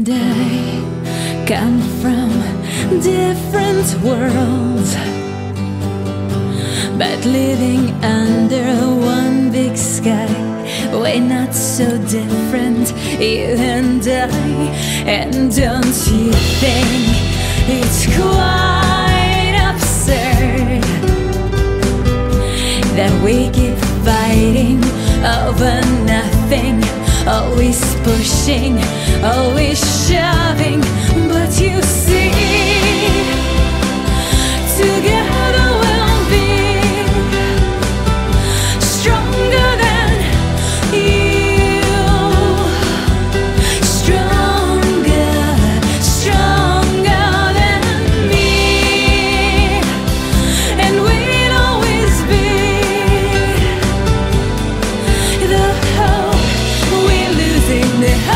and I come from different worlds, but living under one big sky. We're not so different, you and I. And don't you think it's quite absurd that we keep fighting over nothing, always pushing, always shoving? But you see, together we'll be stronger than you, stronger, stronger than me, and we'll always be the hope we're losing, the hope